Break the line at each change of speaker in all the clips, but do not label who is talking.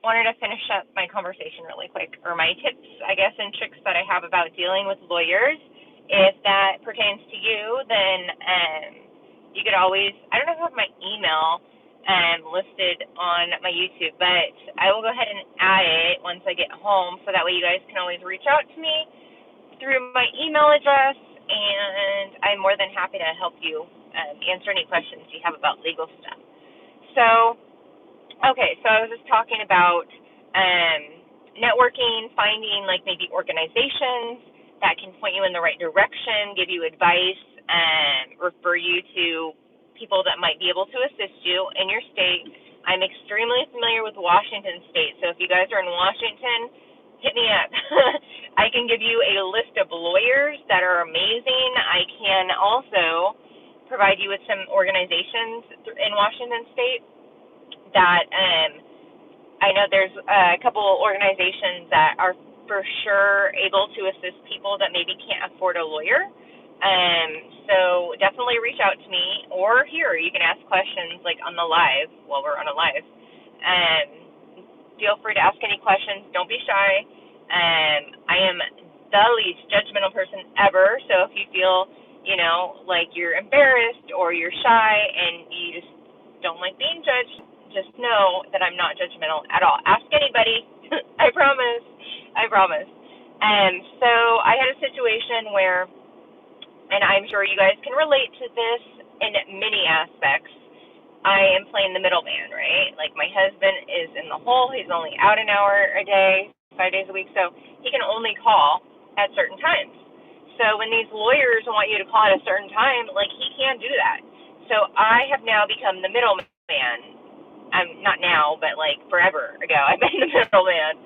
wanted to finish up my conversation really quick, or my tips, I guess, and tricks that I have about dealing with lawyers. If that pertains to you, then you could always, I don't know if I have my email listed on my YouTube, but I will go ahead and add it once I get home, so that way you guys can always reach out to me through my email address, and I'm more than happy to help you answer any questions you have about legal stuff. So, okay, so I was just talking about networking, finding like maybe organizations that can point you in the right direction, give you advice, refer you to people that might be able to assist you in your state. I'm extremely familiar with Washington State, so if you guys are in Washington, hit me up. I can give you a list of lawyers that are amazing. I can also provide you with some organizations in Washington State that I know there's a couple organizations that are for sure able to assist people that maybe can't afford a lawyer. So definitely reach out to me, or here you can ask questions like on the live while we're on a live. Feel free to ask any questions. Don't be shy. I am the least judgmental person ever. So if you feel, like you're embarrassed or you're shy and you just don't like being judged, just know that I'm not judgmental at all. Ask anybody. I promise. I promise. So I had a situation where, and I'm sure you guys can relate to this in many aspects, I am playing the middleman, right? Like my husband is in the hole. He's only out an hour a day, 5 days a week, so he can only call at certain times. So when these lawyers want you to call at a certain time, like he can't do that. So I have now become the middleman. I'm not now, but like forever ago, I've been the middleman.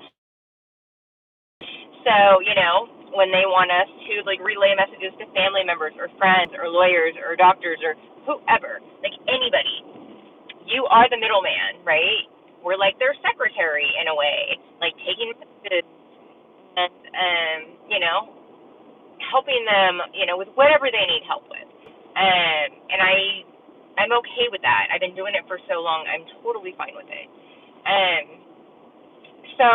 So, when they want us to like relay messages to family members or friends or lawyers or doctors or whoever, like anybody, you are the middleman, right? We're like their secretary in a way, like taking messages and, helping them, with whatever they need help with. And I'm okay with that. I've been doing it for so long. I'm totally fine with it. So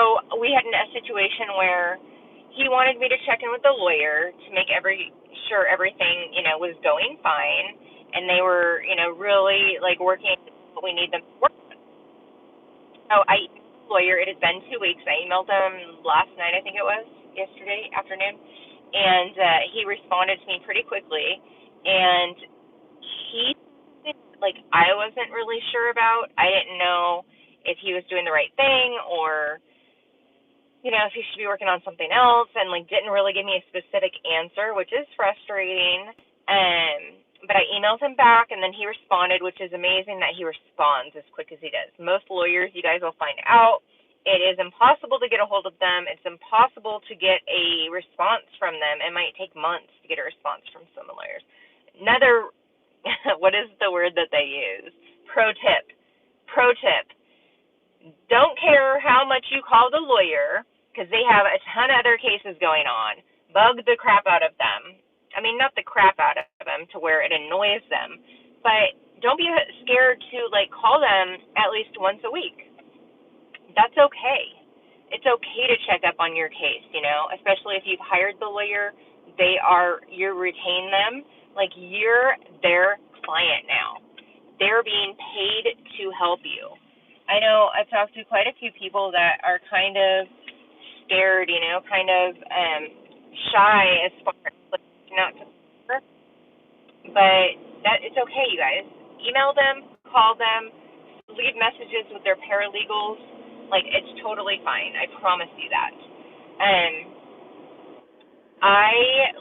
we had a situation where he wanted me to check in with the lawyer to make sure everything, was going fine, and they were, really like working what we need them to work. So I emailed the lawyer. It had been 2 weeks. I emailed him last night, I think it was, yesterday afternoon, and he responded to me pretty quickly, and he, like, I wasn't really sure about. I didn't know if he was doing the right thing or if he should be working on something else, and like didn't really give me a specific answer, which is frustrating. But I emailed him back, and then he responded, which is amazing that he responds as quick as he does. Most lawyers, you guys will find out, it is impossible to get a hold of them. It's impossible to get a response from them. It might take months to get a response from some lawyers. Another, what is the word that they use? Pro tip. Pro tip. Don't care how much you call the lawyer, because they have a ton of other cases going on. Bug the crap out of them. I mean, not the crap out of them to where it annoys them, but don't be scared to like call them at least once a week. That's okay. It's okay to check up on your case, especially if you've hired the lawyer. You retain them, like you're their client now. They're being paid to help you. I know I've talked to quite a few people that are kind of scared, kind of shy as far as like, not to, but that it's okay, you guys. Email them, call them, leave messages with their paralegals. Like it's totally fine. I promise you that. I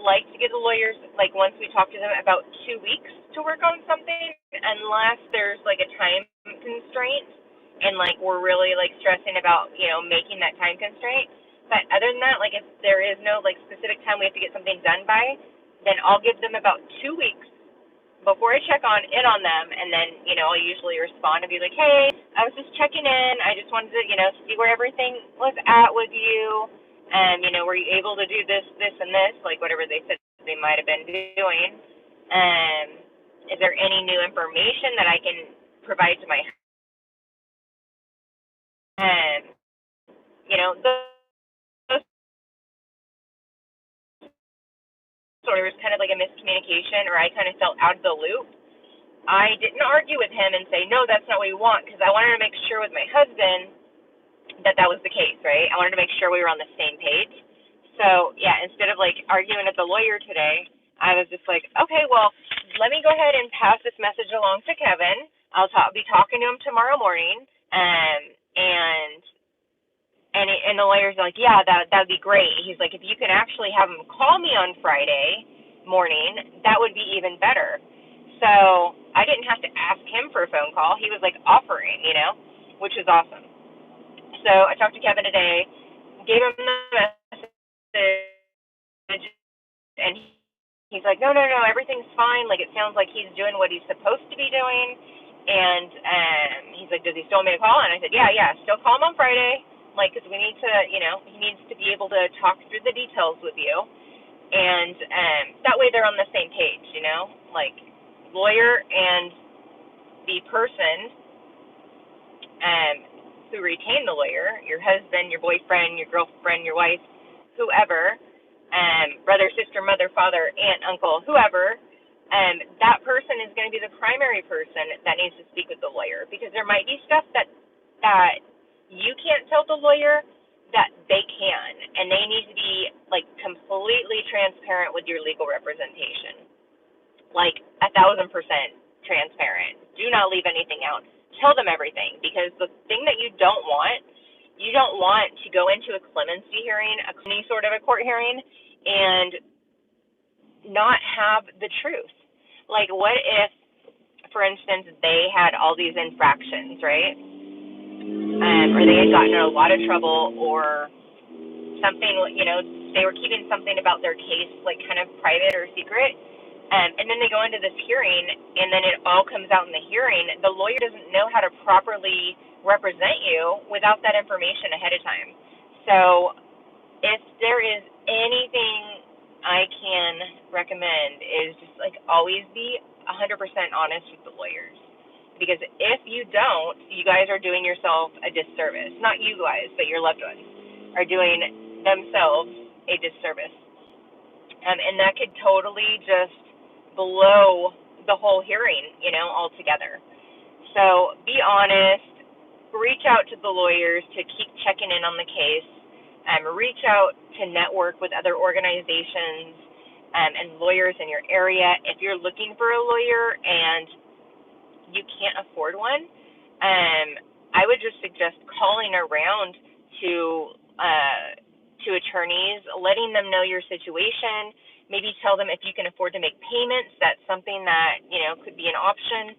like to give the lawyers, like once we talk to them, about 2 weeks to work on something, unless there's like a time constraint and like we're really like stressing about, making that time constraint. But other than that, like if there is no like specific time we have to get something done by, then I'll give them about 2 weeks before I check in on them, and then, I'll usually respond and be like, hey, I was just checking in. I just wanted to, see where everything was at with you. Were you able to do this, this, and this, like whatever they said they might have been doing? Is there any new information that I can provide to my those sort of was kind of like a miscommunication, or I kind of felt out of the loop. I didn't argue with him and say, no, that's not what we want, because I wanted to make sure with my husband that was the case, right? I wanted to make sure we were on the same page. So, yeah, instead of like arguing at the lawyer today, I was just like, okay, well, let me go ahead and pass this message along to Kevin. Be talking to him tomorrow morning. And and the lawyer's like, yeah, that'd be great. He's like, if you can actually have him call me on Friday morning, that would be even better. So I didn't have to ask him for a phone call. He was like offering, which was awesome. So I talked to Kevin today, gave him the message, and he's like, no, everything's fine. Like, it sounds like he's doing what he's supposed to be doing. And he's like, does he still want me to call? And I said, yeah, still call him on Friday. Like, because we need to, he needs to be able to talk through the details with you. And that way they're on the same page, like lawyer and the person who retained the lawyer, your husband, your boyfriend, your girlfriend, your wife, whoever, brother, sister, mother, father, aunt, uncle, whoever, that person is going to be the primary person that needs to speak with the lawyer, because there might be stuff that you can't tell the lawyer that they can, and they need to be like completely transparent with your legal representation, like 1,000% transparent. Do not leave anything out. Tell them everything, because the thing that you don't want to go into a clemency hearing, any sort of a court hearing, and not have the truth. Like, what if, for instance, they had all these infractions, right? Or they had gotten in a lot of trouble, or something, they were keeping something about their case, like, kind of private or secret. And then they go into this hearing, and then it all comes out in the hearing. The lawyer doesn't know how to properly represent you without that information ahead of time. So if there is anything I can recommend, is just like always be 100% honest with the lawyers. Because if you don't, you guys are doing yourself a disservice. Not you guys, but your loved ones are doing themselves a disservice. And that could totally just blow the whole hearing, altogether. So be honest, reach out to the lawyers to keep checking in on the case, reach out to network with other organizations and lawyers in your area. If you're looking for a lawyer and you can't afford one, I would just suggest calling around to attorneys, letting them know your situation. Maybe tell them if you can afford to make payments. That's something that could be an option.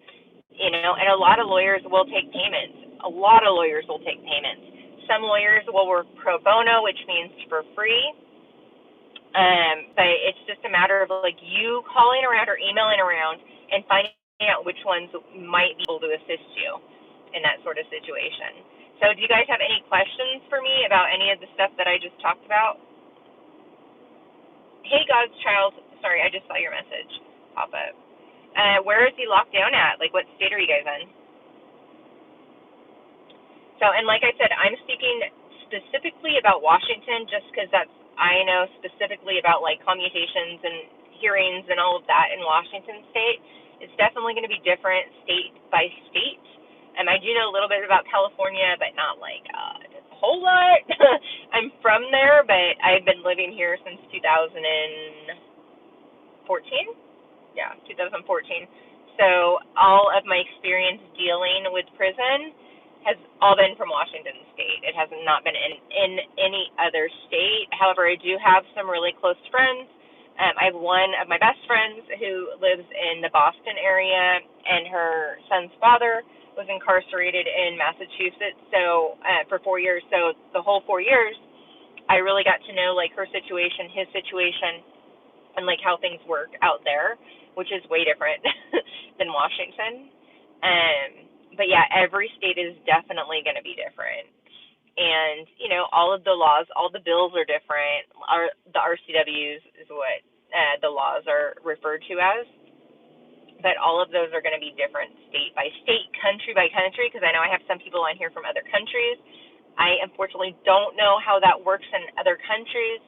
And a lot of lawyers will take payments. A lot of lawyers will take payments. Some lawyers will work pro bono, which means for free. But it's just a matter of like you calling around or emailing around and finding out which ones might be able to assist you in that sort of situation. So do you guys have any questions for me about any of the stuff that I just talked about? Hey, God's child. Sorry, I just saw your message pop up. Where is he locked down at? Like, what state are you guys in? So, and like I said, I'm speaking specifically about Washington just because I know specifically about like commutations and hearings and all of that in Washington state. It's definitely going to be different state by state. I do know a little bit about California, but not like a whole lot. I'm from there, but I've been living here since 2014. Yeah, 2014. So all of my experience dealing with prison has all been from Washington State. It has not been in any other state. However, I do have some really close friends. I have one of my best friends who lives in the Boston area, and her son's father was incarcerated in Massachusetts for 4 years. So the whole 4 years, I really got to know like her situation, his situation, and like how things work out there, which is way different than Washington. But yeah, every state is definitely going to be different. And, all of the laws, all the bills are different. The RCWs is what the laws are referred to as. But all of those are going to be different state by state, country by country, because I know I have some people on here from other countries. I unfortunately don't know how that works in other countries.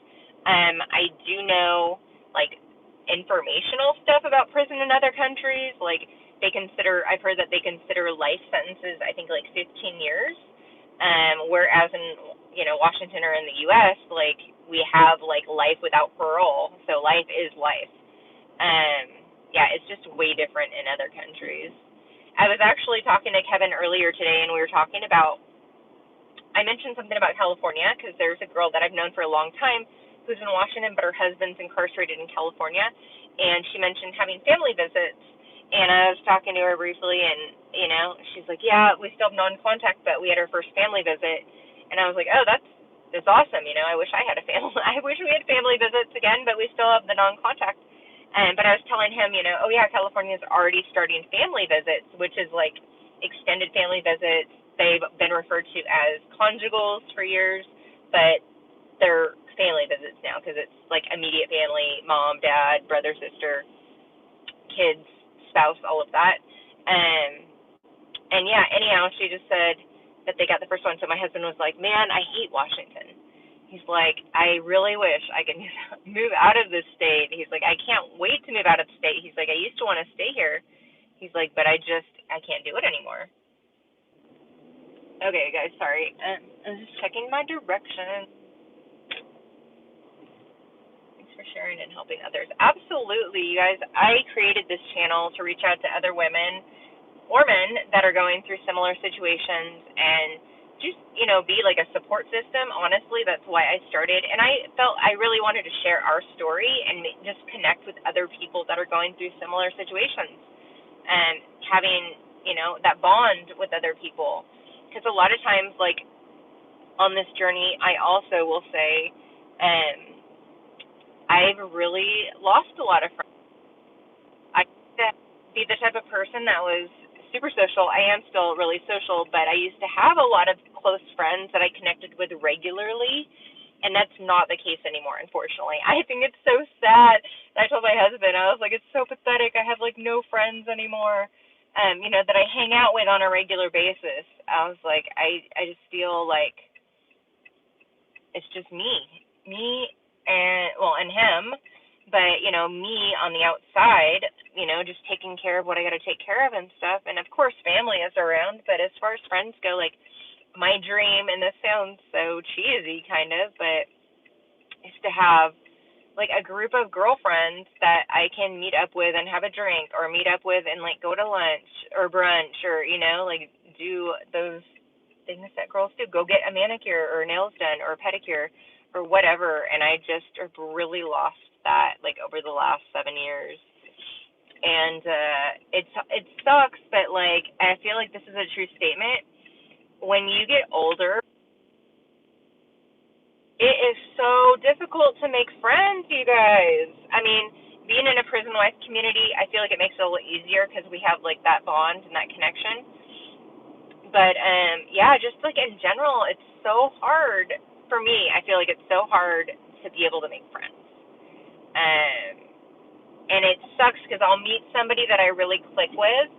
I do know like informational stuff about prison in other countries. Like I've heard that they consider life sentences, I think like 15 years. Whereas in, Washington or in the US, like we have like life without parole. So life is life. Yeah, it's just way different in other countries. I was actually talking to Kevin earlier today, and we were talking about, I mentioned something about California because there's a girl that I've known for a long time who's in Washington, but her husband's incarcerated in California, and she mentioned having family visits. And I was talking to her briefly, and she's like, "Yeah, we still have non-contact, but we had our first family visit." And I was like, "Oh, that's awesome. I wish I had a family. I wish we had family visits again, but we still have the non-contact." But I was telling him, oh yeah, California's already starting family visits, which is like extended family visits. They've been referred to as conjugals for years, but they're family visits now because it's like immediate family, mom, dad, brother, sister, kids, spouse, all of that. And yeah, anyhow, she just said that they got the first one. So my husband was like, "Man, I hate Washington." He's like, "I really wish I could move out of this state." He's like, "I can't wait to move out of the state." He's like, "I used to want to stay here." He's like, "But I can't do it anymore." Okay, guys, sorry. I'm just checking my directions. Thanks for sharing and helping others. Absolutely, you guys. I created this channel to reach out to other women or men that are going through similar situations and just, be like a support system. Honestly, that's why I started. And I felt I really wanted to share our story and just connect with other people that are going through similar situations and having, that bond with other people. Because a lot of times, like, on this journey, I also will say, I've really lost a lot of friends. I used to be the type of person that was super social. I am still really social, but I used to have a lot of close friends that I connected with regularly, and that's not the case anymore, unfortunately. I think it's so sad. I told my husband, I was like, it's so pathetic. I have like no friends anymore, that I hang out with on a regular basis. I was like, I just feel like it's just me and him, but me on the outside, just taking care of what I got to take care of and stuff. And of course, family is around, but as far as friends go, like my dream, and this sounds so cheesy, kind of, but is to have like a group of girlfriends that I can meet up with and have a drink, or meet up with and like go to lunch or brunch, or like do those things that girls do, go get a manicure or nails done or a pedicure or whatever. And I just have really lost that like over the last 7 years. And it sucks, but like I feel like this is a true statement. When you get older, it is so difficult to make friends, you guys. I mean, being in a prison life community, I feel like it makes it a little easier because we have like that bond and that connection. But yeah, just like in general, it's so hard for me. I feel like it's so hard to be able to make friends. Um, and it sucks because I'll meet somebody that I really click with,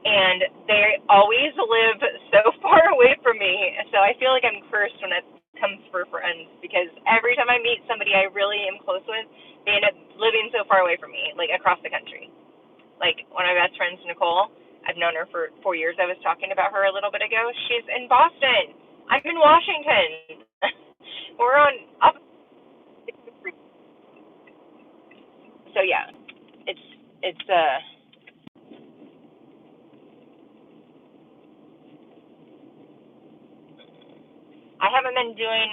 and they always live so far away from me. So I feel like I'm cursed when it comes for friends, because every time I meet somebody I really am close with, they end up living so far away from me, like across the country. Like one of my best friends, Nicole, I've known her for 4 years. I was talking about her a little bit ago. She's in Boston. I'm in Washington. We're on up. So yeah, it's. I haven't been doing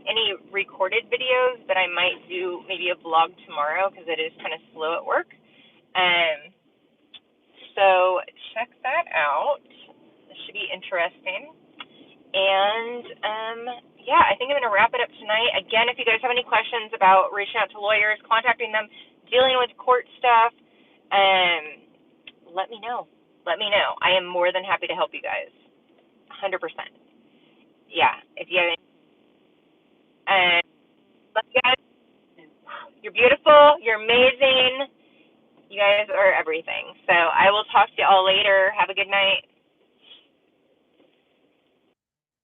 any recorded videos, but I might do maybe a vlog tomorrow because it is kind of slow at work. Um, so check that out. This should be interesting. And yeah, I think I'm going to wrap it up tonight. Again, if you guys have any questions about reaching out to lawyers, contacting them, dealing with court stuff, um, let me know. Let me know. I am more than happy to help you guys. 100%. Yeah. If you have any, love you guys. You're beautiful. You're amazing. You guys are everything. So I will talk to you all later. Have a good night.